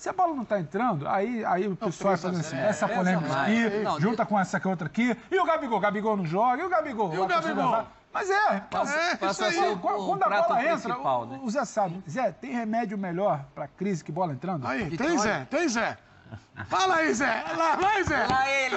Se a bola não está entrando, aí o pessoal vai fazendo assim, essa polêmica aqui, junta com essa outra aqui, e o Gabigol não joga, e o Gabigol? E o Gabigol? Mas passa a ser quando a bola entra, o Zé sabe. Zé, tem remédio melhor pra crise que bola entrando? Aí, tem Zé. Fala aí, Zé. Lá vai, Zé. Lá ele.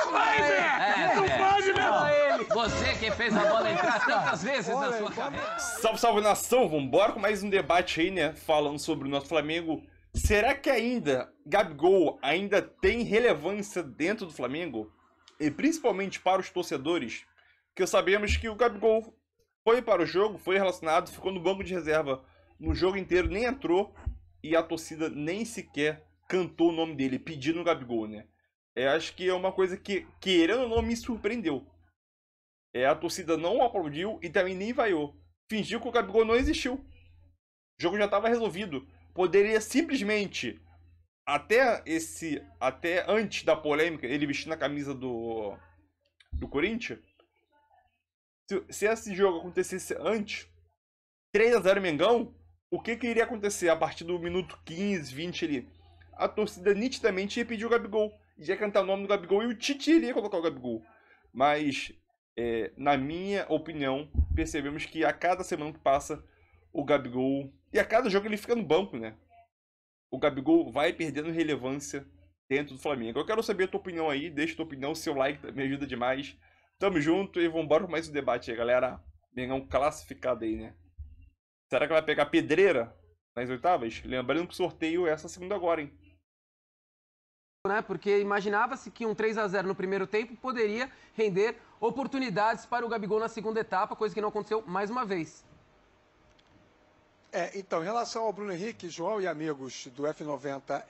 Vai, Zé. Não pode, meu. Você que fez a bola entrar tantas vezes na sua carreira. Salve, salve, nação. Vambora com mais um debate aí, né? Falando sobre o nosso Flamengo. Será que ainda Gabigol ainda tem relevância dentro do Flamengo? E principalmente para os torcedores? Porque sabemos que o Gabigol foi para o jogo, foi relacionado, ficou no banco de reserva no jogo inteiro, nem entrou. E a torcida nem sequer cantou o nome dele, pedindo o Gabigol, né? Acho que é uma coisa que, querendo ou não, me surpreendeu. A torcida não aplaudiu e também nem vaiou. Fingiu que o Gabigol não existiu. O jogo já estava resolvido. Poderia simplesmente, até antes da polêmica, ele vestindo a camisa do Corinthians, se esse jogo acontecesse antes, 3-0 Mengão, o que iria acontecer a partir do minuto 15, 20 ali? A torcida nitidamente ia pedir o Gabigol, ia cantar o nome do Gabigol e o Tite iria colocar o Gabigol. Mas, na minha opinião, percebemos que a cada semana que passa, o Gabigol... E a cada jogo ele fica no banco, né? O Gabigol vai perdendo relevância dentro do Flamengo. Eu quero saber a tua opinião aí, deixa a tua opinião, seu like me ajuda demais. Tamo junto e vambora com mais um debate aí, galera. Mengão classificado aí, né? Será que vai pegar pedreira nas oitavas? Lembrando que o sorteio é essa segunda agora, hein? Porque imaginava-se que um 3-0 no primeiro tempo poderia render oportunidades para o Gabigol na segunda etapa, coisa que não aconteceu mais uma vez. Então, em relação ao Bruno Henrique, João e amigos do F90,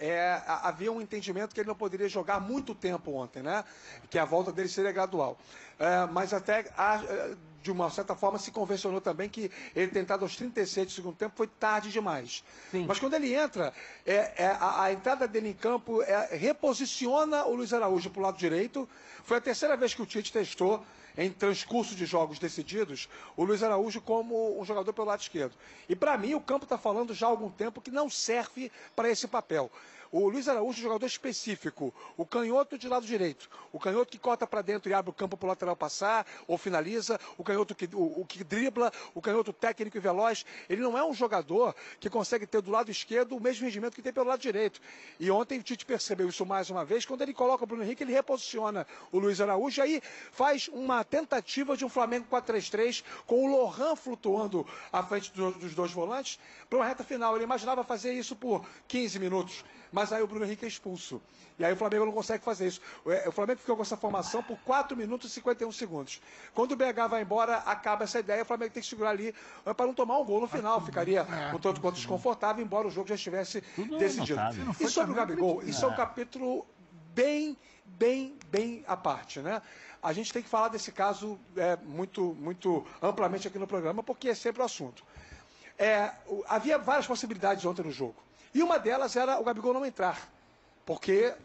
havia um entendimento que ele não poderia jogar muito tempo ontem, né? Que a volta dele seria gradual. Mas até, de uma certa forma, se convencionou também que ele tentado aos 36 do segundo tempo foi tarde demais. Sim. Mas quando ele entra, a entrada dele em campo reposiciona o Luiz Araújo para o lado direito. Foi a terceira vez que o Tite testou, em transcurso de jogos decididos, o Luiz Araújo como um jogador pelo lado esquerdo. E para mim o campo está falando já há algum tempo que não serve para esse papel. O Luiz Araújo é um jogador específico, o canhoto de lado direito, o canhoto que corta para dentro e abre o campo para o lateral passar, ou finaliza, o canhoto que dribla, o canhoto técnico e veloz. Ele não é um jogador que consegue ter do lado esquerdo o mesmo rendimento que tem pelo lado direito. E ontem o Tite percebeu isso mais uma vez, quando ele coloca o Bruno Henrique, ele reposiciona o Luiz Araújo, e aí faz uma tentativa de um Flamengo 4-3-3, com o Lohan flutuando à frente dos dois volantes, para uma reta final. Ele imaginava fazer isso por 15 minutos. Mas aí o Bruno Henrique é expulso. E aí o Flamengo não consegue fazer isso. O Flamengo ficou com essa formação por 4 minutos e 51 segundos. Quando o BH vai embora, acaba essa ideia, o Flamengo tem que segurar ali para não tomar um gol no final. Ficaria um tanto quanto desconfortável, embora o jogo já estivesse decidido. E sobre o Gabigol, isso é um capítulo bem à parte, né? A gente tem que falar desse caso muito amplamente aqui no programa, porque é sempre o assunto. Havia várias possibilidades ontem no jogo. E uma delas era o Gabigol não entrar, porque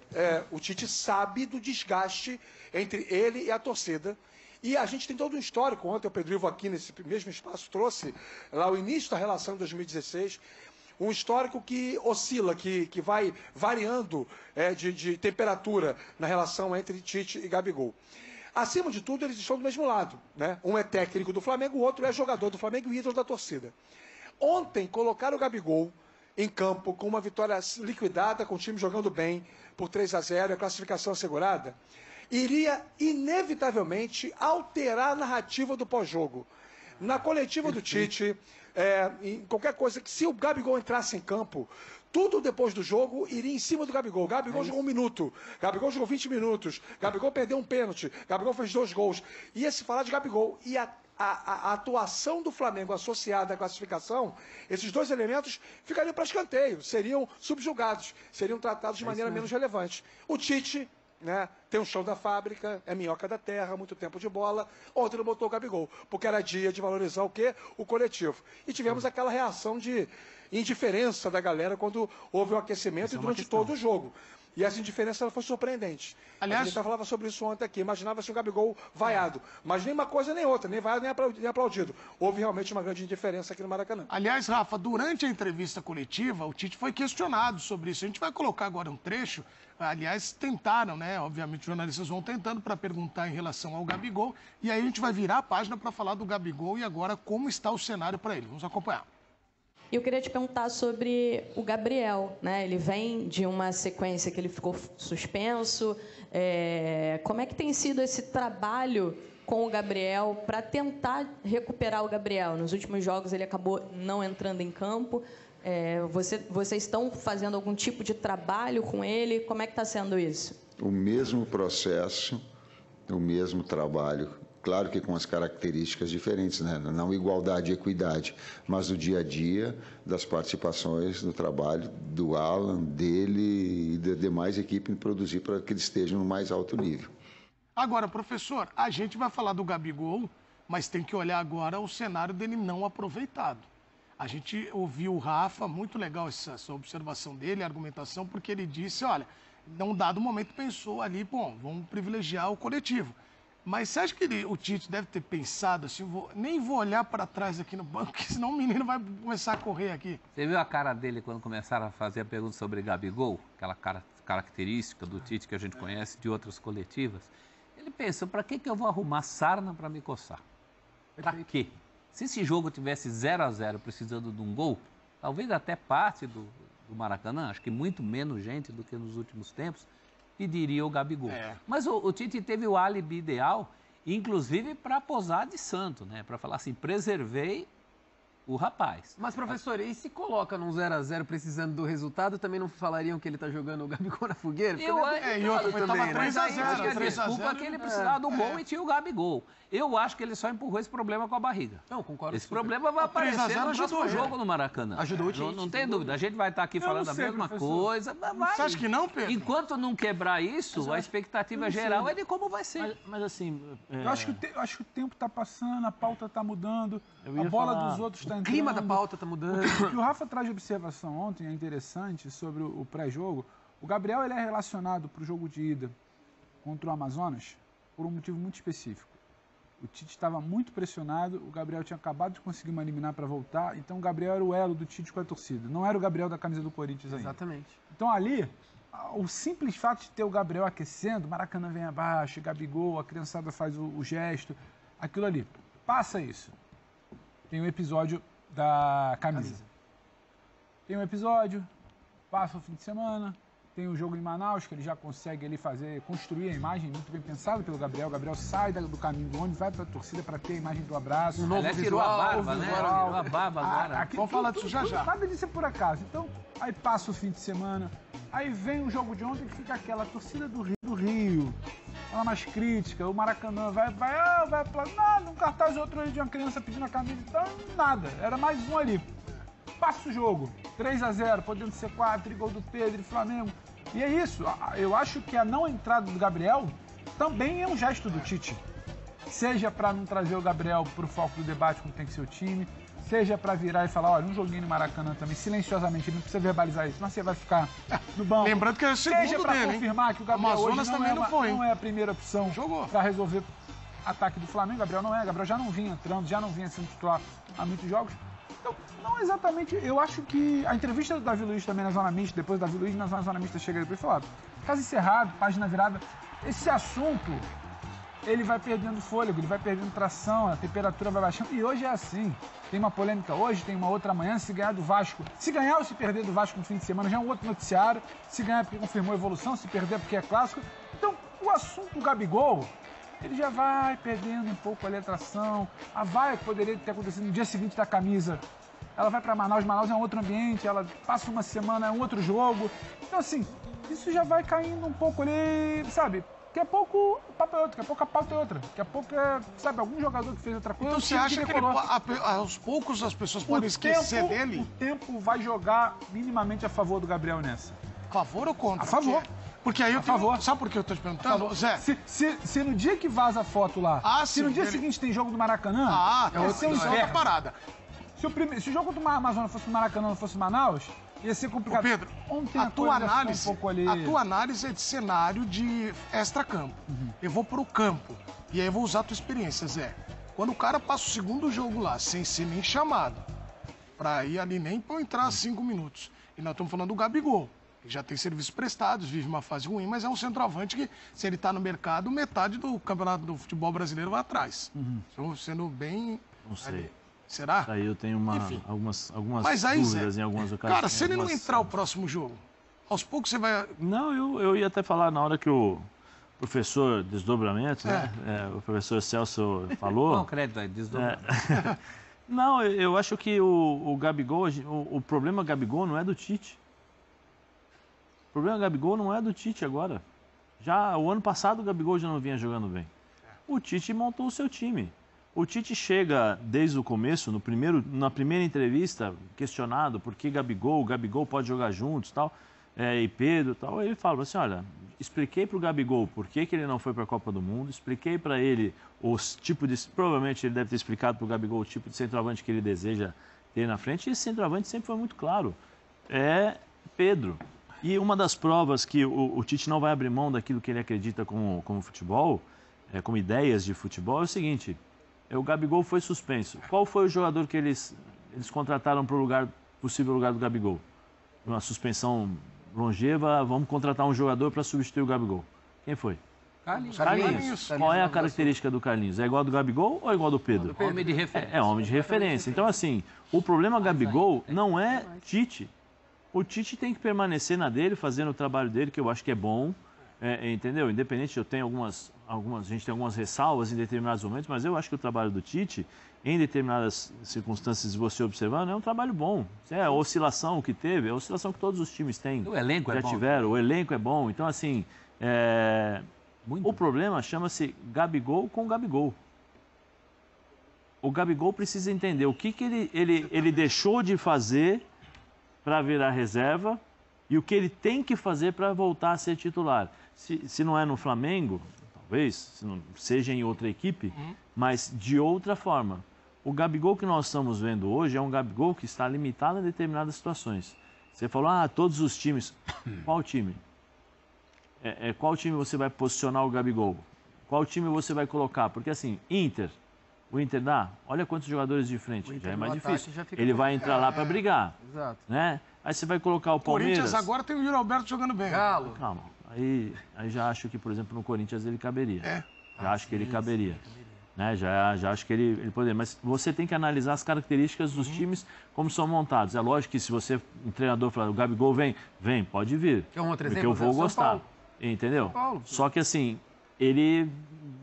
o Tite sabe do desgaste entre ele e a torcida. E a gente tem todo um histórico. Ontem o Pedro Ivo aqui nesse mesmo espaço trouxe lá o início da relação em 2016, um histórico que oscila, que vai variando de temperatura na relação entre Tite e Gabigol. Acima de tudo, eles estão do mesmo lado, né? Um é técnico do Flamengo, o outro é jogador do Flamengo e ídolo da torcida. Ontem, colocaram o Gabigol em campo com uma vitória liquidada, com o time jogando bem por 3-0, a classificação assegurada, iria inevitavelmente alterar a narrativa do pós-jogo. Na coletiva do Tite, em qualquer coisa, que se o Gabigol entrasse em campo, tudo depois do jogo iria em cima do Gabigol. Gabigol jogou 1 minuto, Gabigol jogou 20 minutos, Gabigol perdeu um pênalti, Gabigol fez 2 gols. Ia se falar de Gabigol. E a atuação do Flamengo associada à classificação, esses dois elementos ficariam para escanteio, seriam subjugados, seriam tratados de maneira menos relevante. O Tite, né, tem um chão da fábrica, é minhoca da terra, muito tempo de bola. Ontem não botou o Gabigol, porque era dia de valorizar o quê? O coletivo. E tivemos aquela reação de indiferença da galera quando houve o aquecimento e durante todo o jogo. E essa indiferença foi surpreendente. Aliás, a gente falava sobre isso ontem aqui. Imaginava-se o Gabigol vaiado. Mas nem uma coisa nem outra, nem vaiado nem aplaudido. Houve realmente uma grande indiferença aqui no Maracanã. Aliás, Rafa, durante a entrevista coletiva, o Tite foi questionado sobre isso. A gente vai colocar agora um trecho. Aliás, tentaram, né? Obviamente, os jornalistas vão tentando para perguntar em relação ao Gabigol. E aí a gente vai virar a página para falar do Gabigol e agora como está o cenário para ele. Vamos acompanhar. Eu queria te perguntar sobre o Gabriel, né? Ele vem de uma sequência que ele ficou suspenso. Como é que tem sido esse trabalho com o Gabriel para tentar recuperar o Gabriel? Nos últimos jogos ele acabou não entrando em campo. Vocês estão fazendo algum tipo de trabalho com ele? Como é que está sendo isso? O mesmo processo, o mesmo trabalho. Claro que com as características diferentes, né? Não igualdade e equidade, mas do dia a dia, das participações, do trabalho do Alan, dele e da demais equipe em produzir para que eles estejam no mais alto nível. Agora, professor, a gente vai falar do Gabigol, mas tem que olhar agora o cenário dele não aproveitado. A gente ouviu o Rafa, muito legal essa observação dele, a argumentação, porque ele disse, olha, num dado momento pensou ali, bom, vamos privilegiar o coletivo. Mas você acha que o Tite deve ter pensado assim, nem vou olhar para trás aqui no banco, porque senão o menino vai começar a correr aqui. Você viu a cara dele quando começaram a fazer a pergunta sobre Gabigol? Aquela característica do Tite que a gente conhece de outras coletivas. Ele pensou, para que eu vou arrumar sarna para me coçar? Para quê? Se esse jogo tivesse 0-0 precisando de um gol, talvez até parte do Maracanã, acho que muito menos gente do que nos últimos tempos, pediria o Gabigol. Mas o Tite teve o álibi ideal, inclusive para posar de santo, né? Para falar assim, preservei o rapaz. Mas, professor, e se coloca num 0-0 precisando do resultado, também não falariam que ele tá jogando o Gabigol na fogueira? E outro também, 3-0. Desculpa que ele precisava do gol e tinha o Gabigol. Eu acho que ele só empurrou esse problema com a barriga. Não, concordo. Esse problema vai aparecer no próximo jogo no Maracanã. Ajudou o Tite. Não tem dúvida. A gente vai estar aqui falando a mesma coisa. Você acha que não, Pedro? Enquanto não quebrar isso, a expectativa geral é de como vai ser. Mas assim... Eu acho que o tempo está passando, a pauta está mudando, a bola dos outros está entrando. O clima da pauta está mudando. O que o Rafa traz de observação ontem é interessante sobre o pré-jogo. O Gabriel ele é relacionado para o jogo de ida contra o Amazonas por um motivo muito específico. O Tite estava muito pressionado, o Gabriel tinha acabado de conseguir uma liminar para voltar, então o Gabriel era o elo do Tite com a torcida. Não era o Gabriel da camisa do Corinthians ainda. Exatamente. Então ali, o simples fato de ter o Gabriel aquecendo, Maracanã vem abaixo, Gabigol, a criançada faz o gesto, aquilo ali. Passa isso. Tem o episódio da camisa. Tem um episódio, passa o fim de semana, tem o jogo em Manaus, que ele já consegue ali construir a imagem muito bem pensada pelo Gabriel. O Gabriel sai do caminho do ônibus, vai para a torcida para ter a imagem do abraço. O novo tirou a barba, né? Tirou a barba agora. Vamos falar disso já. Nada disso é por acaso. Então, aí passa o fim de semana, aí vem o jogo de ontem que fica aquela torcida do Rio, ela mais crítica, o Maracanã vai nada, um cartaz outro ali de uma criança pedindo a camisa, então nada, era mais um ali. Passa o jogo, 3-0, podendo ser 4, gol do Pedro e Flamengo. E é isso, eu acho que a não entrada do Gabriel também é um gesto do Tite. Seja para não trazer o Gabriel para o foco do debate como tem que ser o time, seja para virar e falar, olha, um joguinho no Maracanã também, silenciosamente, não precisa verbalizar isso, mas você vai ficar no banco. Lembrando que é o segundo seja para confirmar que o Gabriel Amazonas hoje também não é a primeira opção para resolver ataque do Flamengo. Gabriel não é, Gabriel já não vinha entrando, já não vinha sendo titular há muitos jogos. Então, não exatamente, eu acho que a entrevista do Davi Luiz também na Zona Mista, depois do Davi Luiz na Zona Mista chega depois e fala, caso encerrado, página virada, esse assunto, ele vai perdendo fôlego, ele vai perdendo tração, a temperatura vai baixando, e hoje é assim, tem uma polêmica hoje, tem uma outra amanhã, se ganhar do Vasco, se ganhar ou se perder do Vasco no fim de semana, já é um outro noticiário, se ganhar é porque confirmou a evolução, se perder é porque é clássico, então o assunto do Gabigol, ele já vai perdendo um pouco ali a tração, a vaia que poderia ter acontecido no dia seguinte da camisa, ela vai para Manaus é um outro ambiente, ela passa uma semana, é um outro jogo, então assim, isso já vai caindo um pouco ali, sabe? Daqui a pouco o papo é outro, daqui a pouco a pauta é outra, daqui a pouco é, sabe, algum jogador que fez outra coisa. Então você acha que aos poucos as pessoas podem esquecer dele? O tempo vai jogar minimamente a favor do Gabriel nessa. A favor ou contra? A favor. Porque aí eu tenho... Sabe por que eu tô te perguntando, Zé? Se no dia que vaza a foto lá, se no dia seguinte tem jogo do Maracanã, é outra parada. Se o jogo contra o Amazonas fosse no Maracanã, não fosse Manaus, ia ser complicado. Ô Pedro, ontem a tua análise é de cenário de extra-campo. Eu vou pro campo. E aí eu vou usar a tua experiência, Zé. Quando o cara passa o segundo jogo lá, sem ser nem chamado, pra ir ali nem pra entrar 5 minutos. E nós estamos falando do Gabigol. Ele já tem serviços prestados, vive uma fase ruim, mas é um centroavante que, se ele tá no mercado, metade do campeonato do futebol brasileiro vai atrás. Estou sendo bem... Não sei. Ali. Será? Aí eu tenho algumas mas aí, dúvidas Zé, em algumas ocasiões. Cara, se ele não entrar o próximo jogo, aos poucos você vai... Não, eu ia até falar na hora que o professor Desdobramento, né? O professor Celso falou... Não, crédito aí, desdobramento. Não, eu acho que o Gabigol, o problema Gabigol não é do Tite. O problema Gabigol não é do Tite agora. Já o ano passado o Gabigol já não vinha jogando bem. O Tite montou o seu time. O Tite chega desde o começo, na primeira entrevista, questionado por que o Gabigol pode jogar juntos, tal, e Pedro, tal. Ele fala assim, olha, expliquei para o Gabigol por que ele não foi para a Copa do Mundo, expliquei para ele provavelmente ele deve ter explicado para o Gabigol o tipo de centroavante que ele deseja ter na frente, e esse centroavante sempre foi muito claro, é Pedro. E uma das provas que o Tite não vai abrir mão daquilo que ele acredita como futebol, como ideias de futebol, é o seguinte... O Gabigol foi suspenso. Qual foi o jogador que eles contrataram para o possível lugar do Gabigol? Uma suspensão longeva, vamos contratar um jogador para substituir o Gabigol. Quem foi? Carlinhos. Qual é a característica do Carlinhos? É igual ao do Gabigol ou é igual ao do Pedro? Homem de referência. É homem de referência. Então, assim, o problema Gabigol não é Tite. O Tite tem que permanecer na dele, fazendo o trabalho dele, que eu acho que é bom. Entendeu? Independente, a gente tem algumas ressalvas em determinados momentos, mas eu acho que o trabalho do Tite, em determinadas circunstâncias, se você observar, é um trabalho bom. A oscilação que teve, é a oscilação que todos os times têm. O elenco é bom. Tiveram, o elenco é bom. Então, assim, o problema chama-se Gabigol com Gabigol. O Gabigol precisa entender o que ele deixou de fazer para virar reserva e o que ele tem que fazer para voltar a ser titular. Se não é no Flamengo, talvez, se não, seja em outra equipe, mas de outra forma. O Gabigol que nós estamos vendo hoje é um Gabigol que está limitado em determinadas situações. Você falou, todos os times. Qual time? Qual time você vai posicionar o Gabigol? Qual time você vai colocar? Porque assim, o Inter dá, olha quantos jogadores de frente, já é mais difícil. Ele vai entrar lá para brigar. Exato. Né? Aí você vai colocar o Palmeiras... Corinthians agora tem o Yuri Alberto jogando bem. Galo. Calma. Aí já acho que, por exemplo, no Corinthians ele caberia. Já acho que ele caberia. Né? Já acho que ele poderia. Mas você tem que analisar as características dos times, como são montados. É lógico que se você, um treinador, falar, o Gabigol vem, pode vir. Que é um outro porque exemplo, eu vou São gostar. Paulo. Entendeu? São Paulo. Só que assim, ele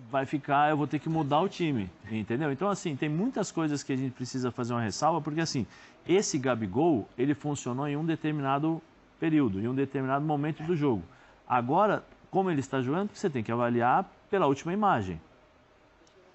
vai ficar, eu vou ter que mudar o time. Entendeu? Então, assim, tem muitas coisas que a gente precisa fazer uma ressalva, porque assim, esse Gabigol, ele funcionou em um determinado período, em um determinado momento do jogo. Agora, como ele está jogando, você tem que avaliar pela última imagem.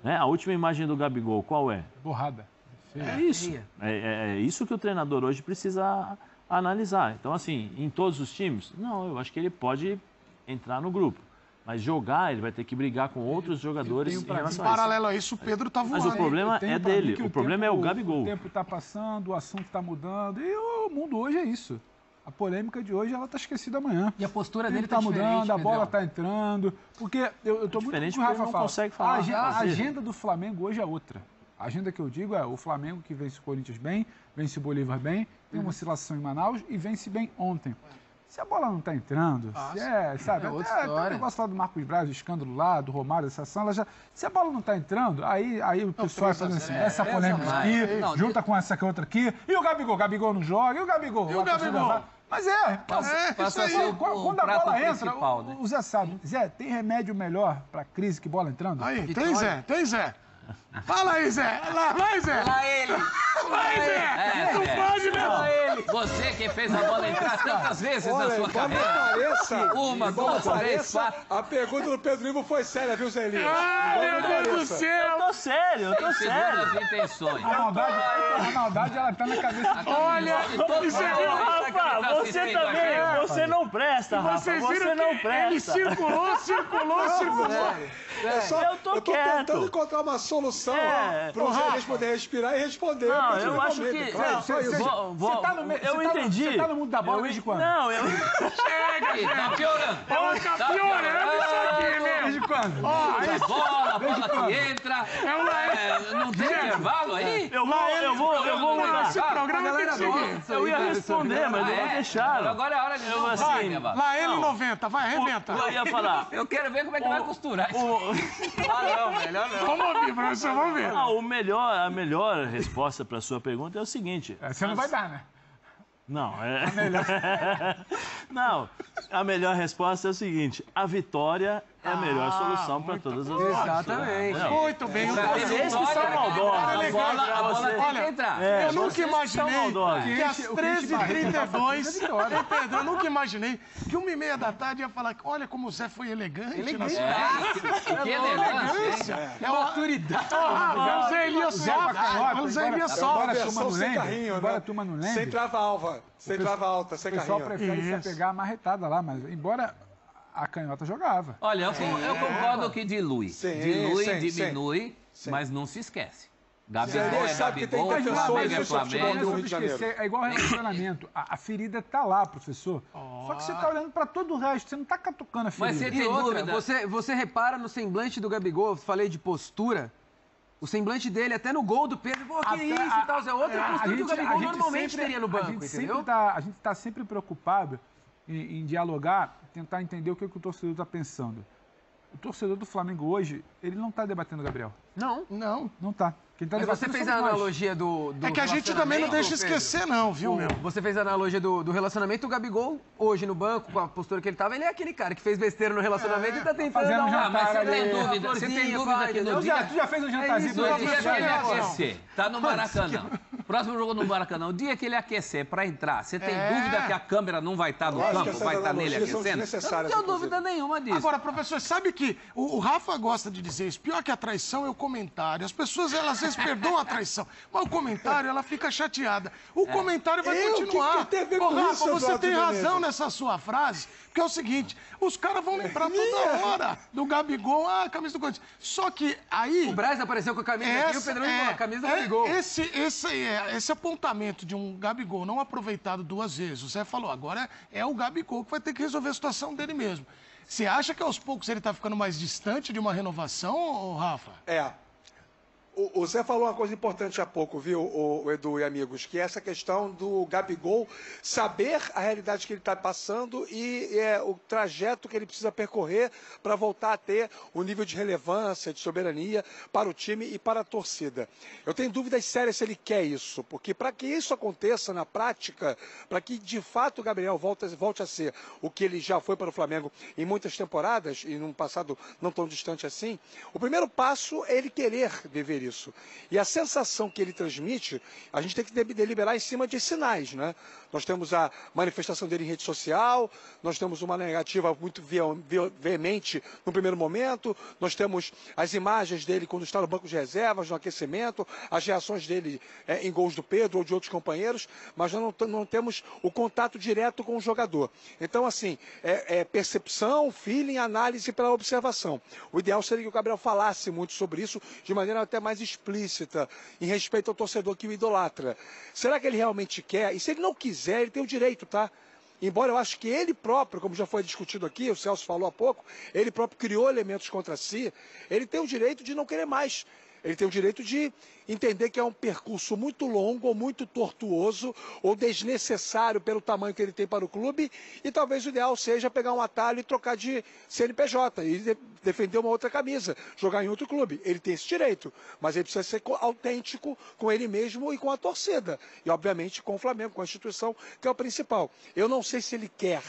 Né? A última imagem do Gabigol, qual é? Borrada. É isso. É isso que o treinador hoje precisa analisar. Então, assim, em todos os times, não, eu acho que ele pode entrar no grupo. Mas jogar, ele vai ter que brigar com outros jogadores em relação a isso. Paralelo a isso, o Pedro tá voando. Mas o problema é dele. O problema é o Gabigol. O tempo está passando, o assunto está mudando. E o mundo hoje é isso. A polêmica de hoje, ela está esquecida amanhã. E a postura dele está mudando, a bola está está entrando. Porque eu estou muito com o Rafa não consegue falar. A agenda do Flamengo hoje é outra. A agenda que eu digo é o Flamengo que vence o Corinthians bem, vence o Bolívar bem, tem uma oscilação em Manaus e vence bem ontem. Se a bola não está entrando, sabe? Até o negócio lá do Marcos Braz, o escândalo lá, do Romário, essa ação, se a bola não está entrando, aí o pessoal vai fazendo assim, essa polêmica aqui, junta com essa outra aqui, e o Gabigol não joga, e o Gabigol? E o Gabigol? Mas passa a ser quando a bola entra, né? o Zé sabe. Zé, tem remédio melhor para crise que bola entrando? Aí, tem Zé. Fala aí, Zé. Lá vai, Zé. Lá ele. Vai, Zé. Não pode, meu. Você que fez a bola entrar tantas vezes na sua carreira. Uma, duas, três, quatro. A pergunta do Pedro Ivo foi séria, viu, Zé Lino? Meu Deus do céu. Eu tô sério. Segundas intenções. A maldade A maldade, ela tá na cabeça de Olha, isso é Rafa, você também, você não presta, Rafa, Vocês você viram não que ele presta. circulou. Eu tô quieto. tentando encontrar uma solução É. para você poder respirar e responder. Não, eu acho que... Claro, só isso. Você tá no meio. Eu entendi. Você tá no mundo da bola desde quando? Não, eu... Tá piorando. Tá piorando isso aqui, meu. Desde quando? A bola que entra. Não tem intervalo aí? Eu vou mudar. Esse programa tem que seguir. Eu ia responder, mas não deixaram. Agora é a hora de Eu não assim, vai, né, Val? Laele 90, vai, arrebenta. Eu ia falar... Eu quero ver como é que vai costurar isso. Vamos ouvir, professor, vamos ver. A melhor resposta para a sua pergunta é o seguinte. Você não vai dar, né? Não, não, a melhor resposta é o seguinte: a vitória é a melhor solução para todas as partes. Exatamente. Não. Muito bem. Esses que são maldosos. A bola tem que entrar. Eu nunca imaginei maldosos. que às 13h32... Ei, Pedro, eu nunca imaginei que 1h30 da tarde ia falar que olha como o Zé foi elegante. Na sua... Que elegância. É uma autoridade. O Zé Elias sobe. O Zé Elias Embora sobe. a turma não sem lembre, carrinho, embora né? a turma não lembre, Sem trava alta, sem trava alta, sem o pessoal carrinho. prefere se pegar a marretada lá, mas embora a canhota jogava. Olha, eu concordo que dilui. Sim, Dilui, sim, diminui, sim. mas não se esquece. Gabigol Você é sabe que tem Gabigol, defensores Flamengo é do futebol Flamengo. do Rio de Janeiro. É igual relacionamento. A ferida tá lá, professor. Só que você tá olhando pra todo o resto, você não tá catucando a ferida. Mas você E tem outra, dúvida? você repara no semblante do Gabigol, eu falei de postura, o semblante dele, até no gol do Pedro, pô, que Até isso e tal, é outra postura que o Gabigol normalmente sempre- teria no banco, entendeu? A gente tá sempre preocupado em dialogar, tentar entender o que o torcedor tá pensando. O torcedor do Flamengo hoje, ele não tá debatendo o Gabriel. Não. Não tá. Quem tá Mas você debatendo fez somos a nós. analogia do É que a gente também não deixa Pedro. esquecer, não, viu, meu? Você fez a analogia do relacionamento, o Gabigol, hoje no banco, com a postura que ele tava, ele é aquele cara que fez besteira no relacionamento e tá tentando fazendo dar uma... jantar mas você ali. tem Uma dúvida? Você tem florzinha, dúvida vai, que no entendeu? dia... Tu já fez um jantarzinho isso, pro No dia que ele Gabriel? aquecer, tá no Maracanã. Próximo jogo no Maracanã. O dia que ele aquecer pra entrar, você tem dúvida que a câmera não vai estar no acho que campo, essas vai estar nele analogias são aquecendo? Eu desnecessárias, não tenho inclusive. dúvida nenhuma disso. Agora, professor, sabe que o Rafa gosta de dizer isso. Pior que a traição é o comentário. As pessoas, elas às vezes perdoam a traição, mas o comentário, ela fica chateada. O comentário vai continuar. que tem a ver Ô, com Rafa, isso, você Eduardo tem Menezes? razão nessa sua frase, porque é o seguinte, os caras vão lembrar toda hora do Gabigol, a camisa do Corinthians. Só que aí... O Braz apareceu com a camisa aqui, o Pedrão com a camisa do Gabigol. Esse apontamento de um Gabigol não aproveitado duas vezes, o Zé falou, agora é o Gabigol que vai ter que resolver a situação dele mesmo. Você acha que aos poucos ele está ficando mais distante de uma renovação, ô, Rafa? O Zé falou uma coisa importante há pouco, viu, o Edu e amigos, que é essa questão do Gabigol saber a realidade que ele está passando e o trajeto que ele precisa percorrer para voltar a ter o nível de relevância, de soberania para o time e para a torcida. Eu tenho dúvidas sérias se ele quer isso, porque para que isso aconteça na prática, para que de fato o Gabriel volte a ser o que ele já foi para o Flamengo em muitas temporadas e num passado não tão distante assim, o primeiro passo é ele querer viver isso. E a sensação que ele transmite, a gente tem que deliberar em cima de sinais, né? Nós temos a manifestação dele em rede social, nós temos uma negativa muito veemente no primeiro momento, nós temos as imagens dele quando está no banco de reservas, no aquecimento, as reações dele em gols do Pedro ou de outros companheiros, mas nós não temos o contato direto com o jogador. Então, assim, percepção, feeling, análise pela observação. O ideal seria que o Gabriel falasse muito sobre isso, de maneira até mais explícita, em respeito ao torcedor que o idolatra. Será que ele realmente quer? E se ele não quiser, ele tem o direito, tá? Embora eu acho que ele próprio, como já foi discutido aqui, o Celso falou há pouco, ele próprio criou elementos contra si, ele tem o direito de não querer mais. Ele tem o direito de entender que é um percurso muito longo, ou muito tortuoso, ou desnecessário pelo tamanho que ele tem para o clube, e talvez o ideal seja pegar um atalho e trocar de CNPJ, e defender uma outra camisa, jogar em outro clube. Ele tem esse direito, mas ele precisa ser autêntico com ele mesmo e com a torcida. E, obviamente, com o Flamengo, com a instituição, que é o principal. Eu não sei se ele quer.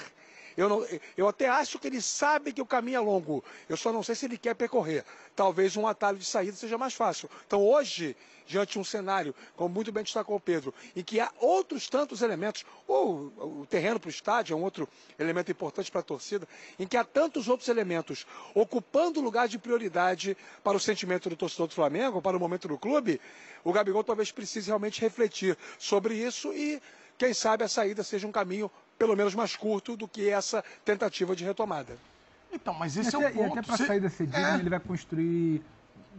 Eu até acho que ele sabe que o caminho é longo. Eu só não sei se ele quer percorrer. Talvez um atalho de saída seja mais fácil. Então, hoje, diante de um cenário, como muito bem destacou o Pedro, em que há outros tantos elementos, ou o terreno para o estádio é um outro elemento importante para a torcida, em que há tantos outros elementos ocupando lugar de prioridade para o sentimento do torcedor do Flamengo, para o momento do clube, o Gabigol talvez precise realmente refletir sobre isso e, quem sabe, a saída seja um caminho pelo menos mais curto do que essa tentativa de retomada. Então, mas esse é o ponto. E até para a saída ser digna, ele vai construir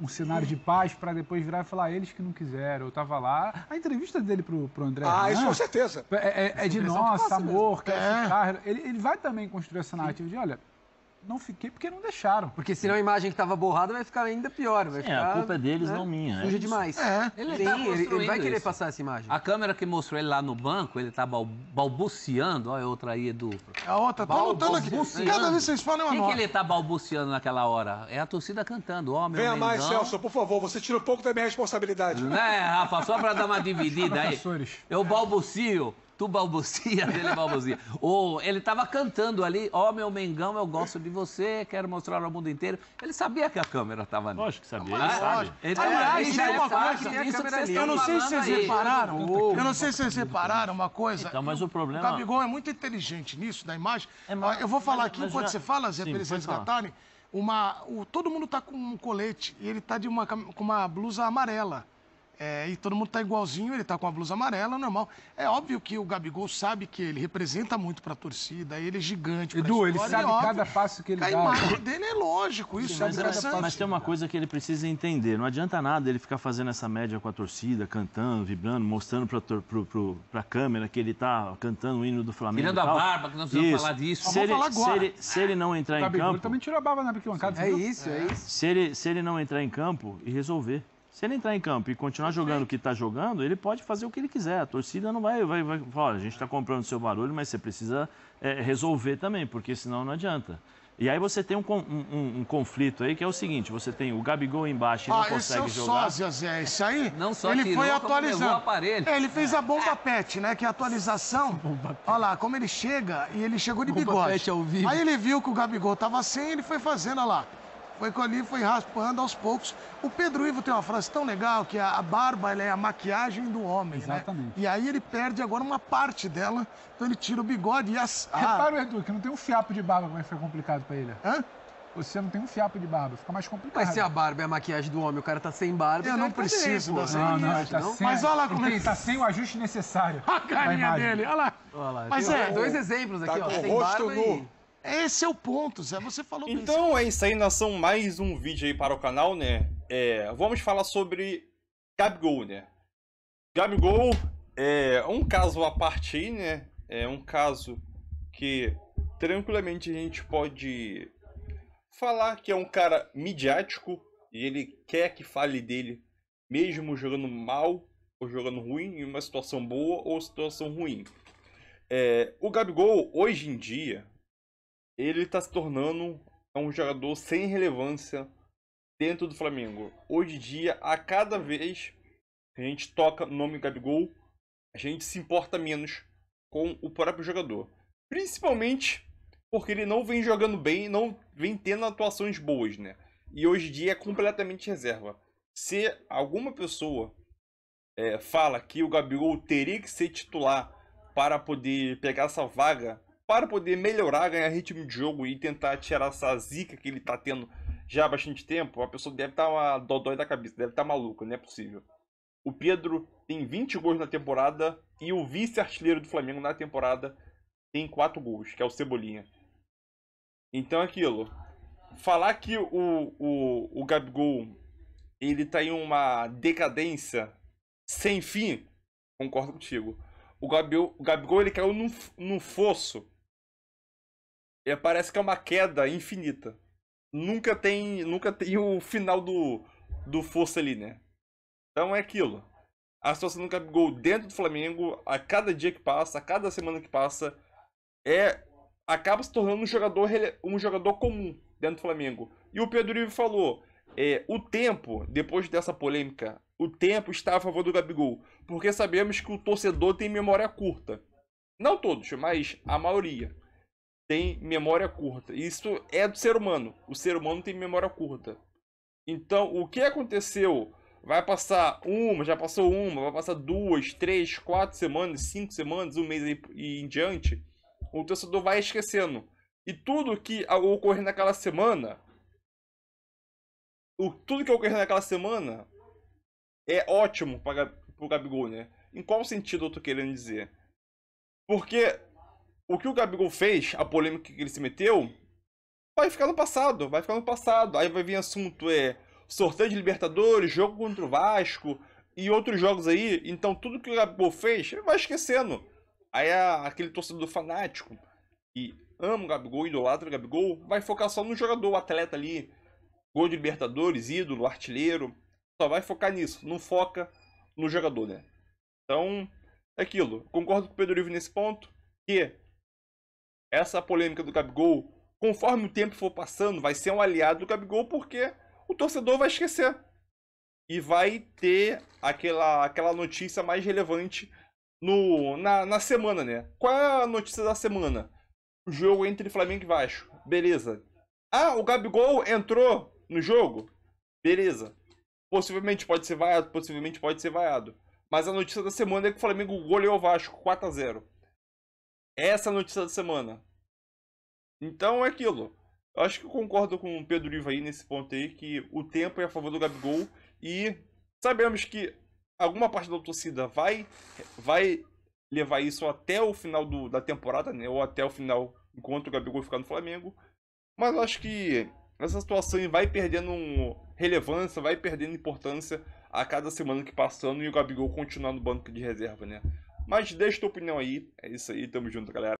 um cenário de paz para depois virar e falar, eles que não quiseram, eu tava lá. A entrevista dele pro André... Isso com certeza. É de nossa, amor, quer ficar. Ele vai também construir essa narrativa de, olha, não fiquei porque não deixaram. Porque senão a imagem que estava borrada vai ficar ainda pior. Vai ficar, a culpa é deles, não minha. Suja demais. Ele vai querer passar essa imagem. A câmera que mostrou ele lá no banco, ele tá balbuciando. Olha, outra aí, Edu. A outra, tô anotando aqui. Cada vez que vocês falam, eu anoto. Quem que ele tá balbuciando naquela hora? É a torcida cantando. Ó, meu Venha Mengão. mais, Celso, por favor, você tira um pouco da minha responsabilidade. Né, Rafa? Só pra dar uma dividida aí. Eu balbucio. Tu balbucia, ele balbucia. Ele tava cantando ali, ó, meu Mengão, eu gosto de você, quero mostrar ao mundo inteiro. Ele sabia que a câmera tava ali. Lógico que sabia, ele sabe. Aliás, tem uma coisa, eu não sei se vocês repararam, uma coisa. Então, mas o problema... O Gabigol é muito inteligente nisso, da imagem. Eu vou falar aqui, enquanto você fala, Zé, pra eles resgatarem, todo mundo tá com um colete e ele tá com uma blusa amarela. E todo mundo tá igualzinho, ele tá com a blusa amarela, normal. É óbvio que o Gabigol sabe que ele representa muito pra torcida, ele é gigante. Edu, ele sabe cada passo que ele dá. A imagem dele é lógico, isso é interessante. Mas tem uma coisa que ele precisa entender, não adianta nada ele ficar fazendo essa média com a torcida, cantando, vibrando, mostrando pra câmera que ele tá cantando o hino do Flamengo. Tirando a barba, que nós vamos falar disso. Se ele não entrar em campo... Ele também tirou a barba na arquibancada. É isso. Se ele não entrar em campo e resolver. Se ele entrar em campo e continuar jogando o que está jogando, ele pode fazer o que ele quiser. A torcida não vai falar, olha, a gente está comprando o seu barulho, mas você precisa resolver também, porque senão não adianta. E aí você tem um conflito aí, que é o seguinte, você tem o Gabigol embaixo e não consegue jogar. Sósia, Zé, isso aí, não só ele tirou, foi atualizando. O aparelho. Ele fez a bomba pet, né, que é a atualização. Olha lá, como ele chega, e ele chegou de bigode. Pet ao vivo. Aí ele viu que o Gabigol estava sem, ele foi fazendo, olha lá. Foi ali, foi raspando aos poucos. O Pedro Ivo tem uma frase tão legal que a barba ela é a maquiagem do homem, exatamente, né? E aí ele perde agora uma parte dela, então ele tira o bigode e Repara, Edu, que não tem um fiapo de barba, como é que foi complicado pra ele. Hã? Você não tem um fiapo de barba, fica mais complicado. Mas se a barba é a maquiagem do homem, o cara tá sem barba... Eu não preciso dessa Não, ele tá sem... Mas olha lá como ele tá sem o ajuste necessário. A carinha dele, olha lá. Mas dois exemplos aqui, ó. Sem rosto barba nu. Esse é o ponto, Zé. Você falou isso. Então é isso aí, nação. Mais um vídeo aí para o canal, né? Vamos falar sobre Gabigol, né? Gabigol é um caso à parte aí, né? É um caso que tranquilamente a gente pode falar que é um cara midiático e ele quer que fale dele, mesmo jogando mal ou jogando ruim, em uma situação boa ou situação ruim. O Gabigol, hoje em dia, ele está se tornando um jogador sem relevância dentro do Flamengo. Hoje em dia, a cada vez que a gente toca o nome Gabigol, a gente se importa menos com o próprio jogador. Principalmente porque ele não vem jogando bem, não vem tendo atuações boas, né? E hoje em dia é completamente reserva. Se alguma pessoa fala que o Gabigol teria que ser titular para poder pegar essa vaga, para poder melhorar, ganhar ritmo de jogo e tentar tirar essa zica que ele tá tendo já há bastante tempo, a pessoa deve estar uma dodói da cabeça, deve estar maluca, não é possível. O Pedro tem 20 gols na temporada e o vice-artilheiro do Flamengo na temporada tem 4 gols, que é o Cebolinha. Então aquilo, falar que o Gabigol ele tá em uma decadência sem fim, concordo contigo. O Gabigol ele caiu num fosso. Parece que é uma queda infinita. Nunca tem o final do fosso ali, né? Então é aquilo. A situação do Gabigol dentro do Flamengo, a cada dia que passa, a cada semana que passa, acaba se tornando um jogador comum dentro do Flamengo. E o Pedro Ivo falou, o tempo, depois dessa polêmica, o tempo está a favor do Gabigol. Porque sabemos que o torcedor tem memória curta. Não todos, mas a maioria. tem memória curta. Isso é do ser humano. O ser humano tem memória curta. Então, o que aconteceu? Vai passar já passou uma, vai passar 2, 3, 4 semanas, 5 semanas, um mês aí e em diante. O torcedor vai esquecendo. E tudo que ocorrer naquela semana, é ótimo para o Gabigol, né? Em qual sentido eu tô querendo dizer? Porque o que o Gabigol fez, a polêmica que ele se meteu, vai ficar no passado, Aí vai vir assunto, sorteio de Libertadores, jogo contra o Vasco e outros jogos aí. Então tudo que o Gabigol fez, ele vai esquecendo. Aí aquele torcedor fanático que ama o Gabigol, idolatra o Gabigol, vai focar só no jogador, o atleta ali, gol de Libertadores, ídolo, artilheiro. Só vai focar nisso, não foca no jogador, né? Então, é aquilo. Concordo com o Pedro Ivo nesse ponto, que essa polêmica do Gabigol, conforme o tempo for passando, vai ser um aliado do Gabigol, porque o torcedor vai esquecer. E vai ter aquela notícia mais relevante na semana, né? Qual é a notícia da semana? O jogo entre Flamengo e Vasco. Beleza. Ah, o Gabigol entrou no jogo? Beleza. Possivelmente pode ser vaiado, Mas a notícia da semana é que o Flamengo goleou o Vasco 4-0. Essa é a notícia da semana. Então é aquilo. Eu acho que eu concordo com o Pedro Ivo aí nesse ponto aí, que o tempo é a favor do Gabigol. E sabemos que alguma parte da torcida vai levar isso até o final da temporada, né? Ou até o final, enquanto o Gabigol ficar no Flamengo. Mas eu acho que essa situação vai perdendo relevância, vai perdendo importância a cada semana que passando e o Gabigol continuar no banco de reserva, né? Mas deixa tua opinião aí. É isso aí, tamo junto, galera.